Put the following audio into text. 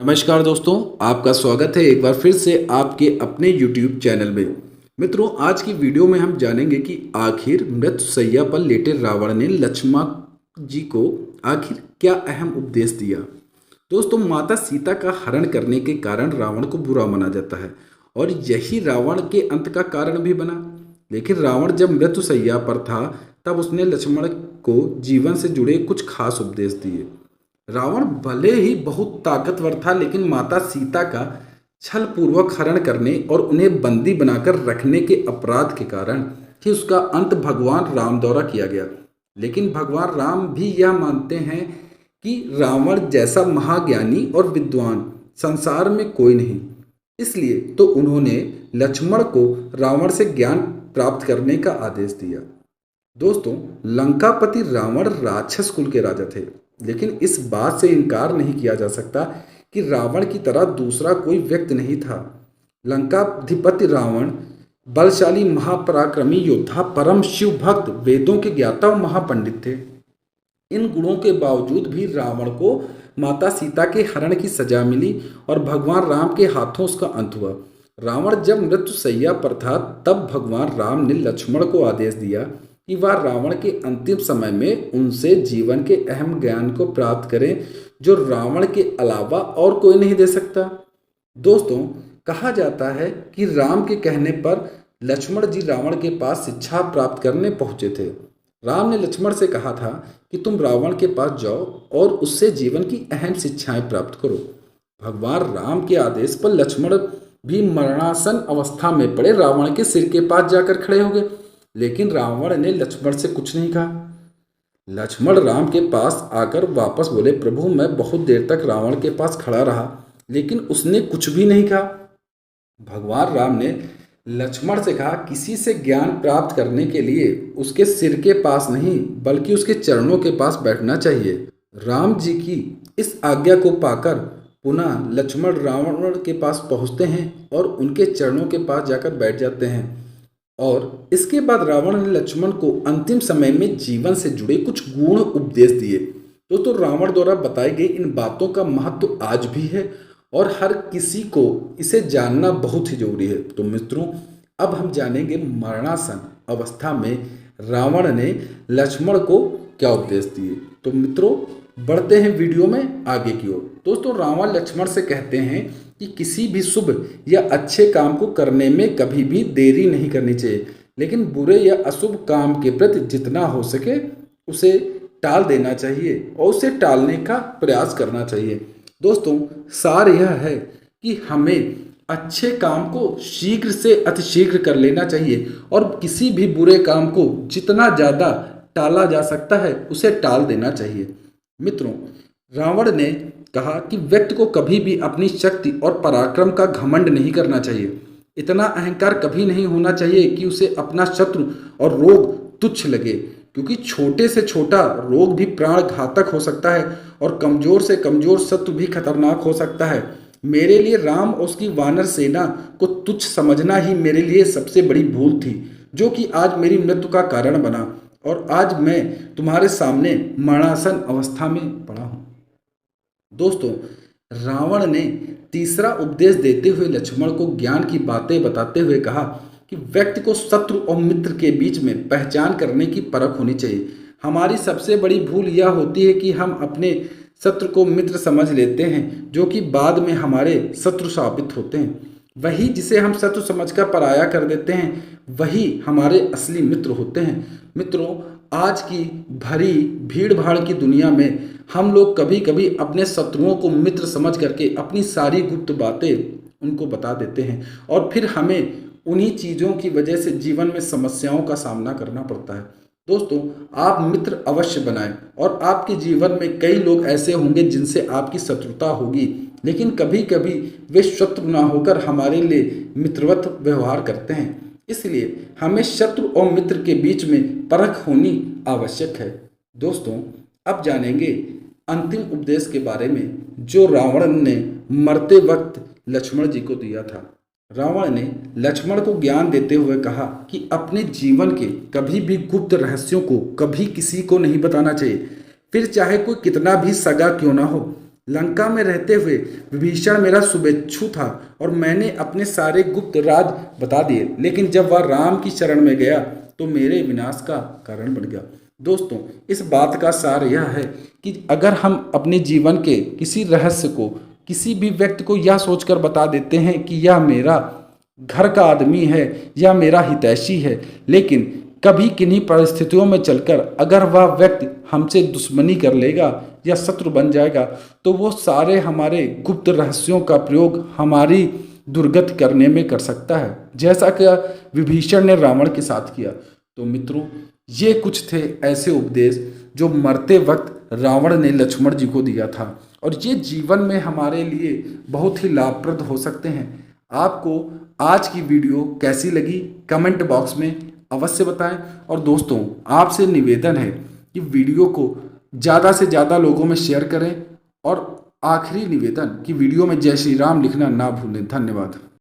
नमस्कार दोस्तों, आपका स्वागत है एक बार फिर से आपके अपने YouTube चैनल में। मित्रों, आज की वीडियो में हम जानेंगे कि आखिर मृत्युशैया पर लेटे रावण ने लक्ष्मण जी को आखिर क्या अहम उपदेश दिया। दोस्तों, माता सीता का हरण करने के कारण रावण को बुरा माना जाता है और यही रावण के अंत का कारण भी बना। लेकिन रावण जब मृत्युशैया पर था तब उसने लक्ष्मण को जीवन से जुड़े कुछ खास उपदेश दिए। रावण भले ही बहुत ताकतवर था, लेकिन माता सीता का छल पूर्वक हरण करने और उन्हें बंदी बनाकर रखने के अपराध के कारण ही उसका अंत भगवान राम द्वारा किया गया। लेकिन भगवान राम भी यह मानते हैं कि रावण जैसा महाज्ञानी और विद्वान संसार में कोई नहीं। इसलिए तो उन्होंने लक्ष्मण को रावण से ज्ञान प्राप्त करने का आदेश दिया। दोस्तों, लंकापति रावण राक्षस कुल के राजा थे, लेकिन इस बात से इनकार नहीं किया जा सकता कि रावण की तरह दूसरा कोई व्यक्ति नहीं था। लंकाधिपति रावण बलशाली महापराक्रमी योद्धा, परम शिव भक्त, वेदों के ज्ञाता और महापंडित थे। इन गुणों के बावजूद भी रावण को माता सीता के हरण की सजा मिली और भगवान राम के हाथों उसका अंत हुआ। रावण जब मृत्युशैया पर था तब भगवान राम ने लक्ष्मण को आदेश दिया कि वह रावण के अंतिम समय में उनसे जीवन के अहम ज्ञान को प्राप्त करें, जो रावण के अलावा और कोई नहीं दे सकता। दोस्तों, कहा जाता है कि राम के कहने पर लक्ष्मण जी रावण के पास शिक्षा प्राप्त करने पहुंचे थे। राम ने लक्ष्मण से कहा था कि तुम रावण के पास जाओ और उससे जीवन की अहम शिक्षाएं प्राप्त करो। भगवान राम के आदेश पर लक्ष्मण भी मरणासन अवस्था में पड़े रावण के सिर के पास जाकर खड़े हो गए, लेकिन रावण ने लक्ष्मण से कुछ नहीं कहा। लक्ष्मण राम के पास आकर वापस बोले, प्रभु मैं बहुत देर तक रावण के पास खड़ा रहा, लेकिन उसने कुछ भी नहीं कहा। भगवान राम ने लक्ष्मण से कहा, किसी से ज्ञान प्राप्त करने के लिए उसके सिर के पास नहीं बल्कि उसके चरणों के पास बैठना चाहिए। राम जी की इस आज्ञा को पाकर पुनः लक्ष्मण रावण के पास पहुंचते हैं और उनके चरणों के पास जाकर बैठ जाते हैं। और इसके बाद रावण ने लक्ष्मण को अंतिम समय में जीवन से जुड़े कुछ गुण उपदेश दिए। दोस्तों, रावण द्वारा बताई गई इन बातों का महत्व आज भी है और हर किसी को इसे जानना बहुत ही जरूरी है। तो मित्रों, अब हम जानेंगे मरणासन अवस्था में रावण ने लक्ष्मण को क्या उपदेश दिए। तो मित्रों, बढ़ते हैं वीडियो में आगे की ओर। दोस्तों, रावण लक्ष्मण से कहते हैं कि किसी भी शुभ या अच्छे काम को करने में कभी भी देरी नहीं करनी चाहिए, लेकिन बुरे या अशुभ काम के प्रति जितना हो सके उसे टाल देना चाहिए और उसे टालने का प्रयास करना चाहिए। दोस्तों, सार यह है कि हमें अच्छे काम को शीघ्र से अतिशीघ्र कर लेना चाहिए और किसी भी बुरे काम को जितना ज़्यादा टाला जा सकता है उसे टाल देना चाहिए। मित्रों, रावण ने कहा कि व्यक्ति को कभी भी अपनी शक्ति और पराक्रम का घमंड नहीं करना चाहिए। इतना अहंकार कभी नहीं होना चाहिए कि उसे अपना शत्रु और रोग तुच्छ लगे, क्योंकि छोटे से छोटा रोग भी प्राण घातक हो सकता है और कमजोर से कमजोर शत्रु भी खतरनाक हो सकता है। मेरे लिए राम और उसकी वानर सेना को तुच्छ समझना ही मेरे लिए सबसे बड़ी भूल थी, जो कि आज मेरी मृत्यु का कारण बना और आज मैं तुम्हारे सामने मरणासन अवस्था में पड़ा हूँ। दोस्तों, रावण ने तीसरा उपदेश देते हुए लक्ष्मण को ज्ञान की बातें बताते हुए कहा कि व्यक्ति को शत्रु और मित्र के बीच में पहचान करने की परख होनी चाहिए। हमारी सबसे बड़ी भूल यह होती है कि हम अपने शत्रु को मित्र समझ लेते हैं, जो कि बाद में हमारे शत्रु साबित होते हैं। वही जिसे हम शत्रु समझकर पराया कर देते हैं, वही हमारे असली मित्र होते हैं। मित्रों, आज की भरी भीड़ भाड़ की दुनिया में हम लोग कभी कभी अपने शत्रुओं को मित्र समझ करके अपनी सारी गुप्त बातें उनको बता देते हैं और फिर हमें उन्हीं चीज़ों की वजह से जीवन में समस्याओं का सामना करना पड़ता है। दोस्तों, आप मित्र अवश्य बनाएं और आपके जीवन में कई लोग ऐसे होंगे जिनसे आपकी शत्रुता होगी, लेकिन कभी कभी वे शत्रु ना होकर हमारे लिए मित्रवत व्यवहार करते हैं। इसलिए हमें शत्रु और मित्र के बीच में परख होनी आवश्यक है। दोस्तों, अब जानेंगे अंतिम उपदेश के बारे में जो रावण ने मरते वक्त लक्ष्मण जी को दिया था। रावण ने लक्ष्मण को ज्ञान देते हुए कहा कि अपने जीवन के कभी भी गुप्त रहस्यों को कभी किसी को नहीं बताना चाहिए, फिर चाहे कोई कितना भी सगा क्यों ना हो। लंका में रहते हुए विभीषण मेरा शुभेच्छु था और मैंने अपने सारे गुप्त राज बता दिए, लेकिन जब वह राम की शरण में गया तो मेरे विनाश का कारण बन गया। दोस्तों, इस बात का सार यह है कि अगर हम अपने जीवन के किसी रहस्य को किसी भी व्यक्ति को यह सोचकर बता देते हैं कि यह मेरा घर का आदमी है या मेरा हितैषी है, लेकिन कभी किन्हीं परिस्थितियों में चलकर अगर वह व्यक्ति हमसे दुश्मनी कर लेगा या शत्रु बन जाएगा, तो वो सारे हमारे गुप्त रहस्यों का प्रयोग हमारी दुर्गति करने में कर सकता है, जैसा कि विभीषण ने रावण के साथ किया। तो मित्रों, ये कुछ थे ऐसे उपदेश जो मरते वक्त रावण ने लक्ष्मण जी को दिया था, और ये जीवन में हमारे लिए बहुत ही लाभप्रद हो सकते हैं। आपको आज की वीडियो कैसी लगी कमेंट बॉक्स में अवश्य बताएं, और दोस्तों आपसे निवेदन है कि वीडियो को ज़्यादा से ज़्यादा लोगों में शेयर करें, और आखिरी निवेदन कि वीडियो में जय श्री राम लिखना ना भूलें। धन्यवाद।